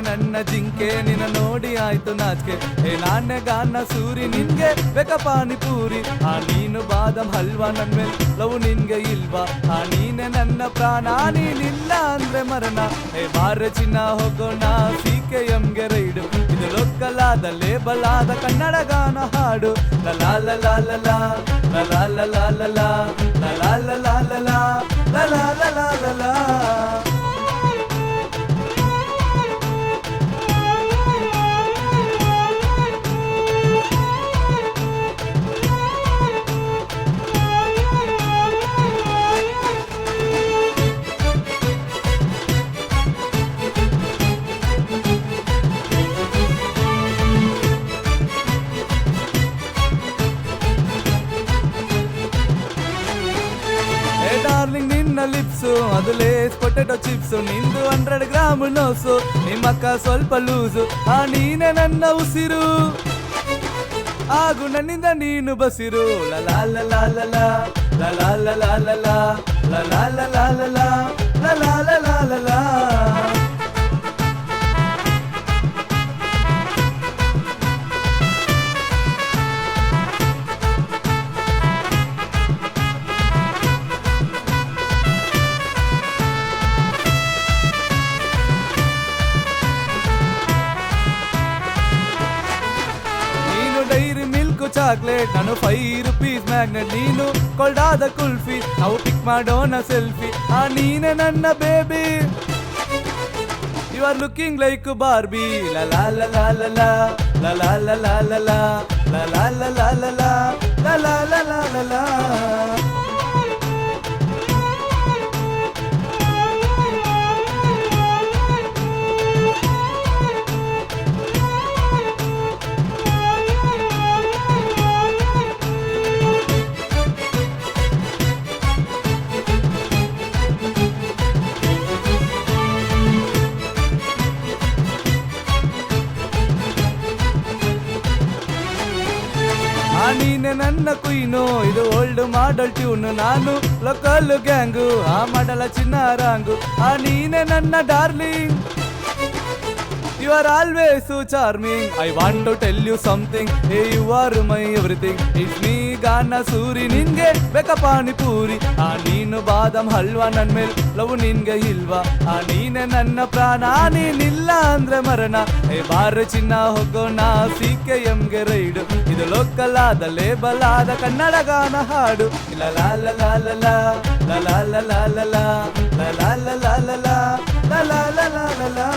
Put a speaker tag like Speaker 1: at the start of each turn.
Speaker 1: ನನ್ನ ಜಿಂಕೆ ನಿನ್ನ ನೋಡಿ ಆಯ್ತು ನಾಚಿಕೆ ಏ ನಾಣ್ಯ ಗಾನ ಸೂರಿ ನಿನ್ಗೆ ಬೇಕ ಪಾನಿಪೂರಿ ಆ ನೀನು ಬಾದಂ ಹಲ್ವಾ ನನ್ ಮೇಲೆ ಲವ್ ನಿನ್ಗೆ ಇಲ್ವಾ ಆ ನೀನೆ ನನ್ನ ಪ್ರಾಣ ನೀನಿಲ್ಲ ಅಂದ್ರೆ ಮರಣ ಏ ಬಾರ ಚಿನ್ನ ಹೋಗೋಣ CKMಗೆ ರೈಡು ಇದು ಲೋಕಲ್ ಆದ ಲೇಬಲ್ ಆದ ಕನ್ನಡ ಗಾನ ಹಾಡು ಲಲಾ ಲಲಾ ಲಲಾ ಲಲಾ ಲಲಾ ಲಲಾ ಲಲಾ ಲಲಾ ಲಲಾ ಲಲಾ ಲಲಾ ಲಲಾ ಡಾರ್ಲಿಂಗ್ ನಿನ್ನ ಲಿಪ್ಸು ಅದು ಲೇಸ್ ಪೊಟೆಟೊ ಚಿಪ್ಸು ನಿಂದು 100 ಗ್ರಾಮ್ ನೋಸು ನಿಮ್ಮಕ್ಕ ಸ್ವಲ್ಪ ಲೂಸು ಆ ನೀನೆ ನನ್ನ ಉಸಿರು ಆಗು ನನ್ನಿಂದ ನೀನು ಬಸಿರು ಲಲಾ ಲಲಾ ಲಲಾ ಲಲಾ ಲಲಾ ಲಲಾ ಲಲಾ ಲಲಾ ಲಲಾ ಲಲಾ ಲಲಾ ಲಲಾ ಡೈರಿ ಮಿಲ್ಕ್ ಚಾಕ್ಲೇಟ್ ನಾನು 5 ರೂಪೀಸ್ ಮ್ಯಾಗ್ನೆಟ್ ನೀನು ಕೊಲ್ಡಾದ ಕುಲ್ಫಿ ನಾವು ಪಿಕ್ ಮಾಡೋಣ ಸೆಲ್ಫಿ ಆ ನೀನೆ ನನ್ನ baby you are looking like Barbie ಲಲಾ ಲಲಾ ಲಲಾ ಲಲಾ ಲಲಾ ಲಲಾ ಲಲಾ ಲಲಾ ಲಲಾ ಲಲಾ ಲಲಾ ಲಲಾ ನೀನೆ ನನ್ನ ಕುಯ್ನು ಇದು ಓಲ್ಡ್ ಮಾಡಲ್ ಟ್ಯೂನ್ ನಾನು ಲೋಕಲ್ ಗ್ಯಾಂಗು ಆ ಮಾಡಲ ಚಿನ್ನ ರಾಂಗು ಆ ನೀನೆ ನನ್ನ darling you are always charming I want to tell you something hey you are my everything it's me ಗಾನ ಸೂರಿ ನಿನ್ಗೆ ಬೇಕ ಪಾನಿಪೂರಿ ಆ ನೀನು ಬಾದಂ ಹಲ್ವಾ ನನ್ ಮೇಲ್ ಲವ್ ನಿನ್ಗೆ ಇಲ್ವಾ ಆ ನೀನೆ ನನ್ನ ಪ್ರಾಣ ನೀನಿಲ್ಲ ಅಂದ್ರೆ ಮರಣ ಹೇ ಬಾರ ಚಿನ್ನ ಹೋಗೋಣ CKMಗೆ ರೈಡು ಇದು ಲೋಕಲ್ ಆದ ಲೇಬಲ್ ಆದ ಕನ್ನಡ ಗಾನ ಹಾಡು ಲಲಾ ಲಲಾ ಲಲಾ ಲಲಾ ಲಲಾ ಲಲಾ ಲಲಾ ಲಲಾ ಲಲಾ ಲಲಾ ಲಲಾ ಲಲಾ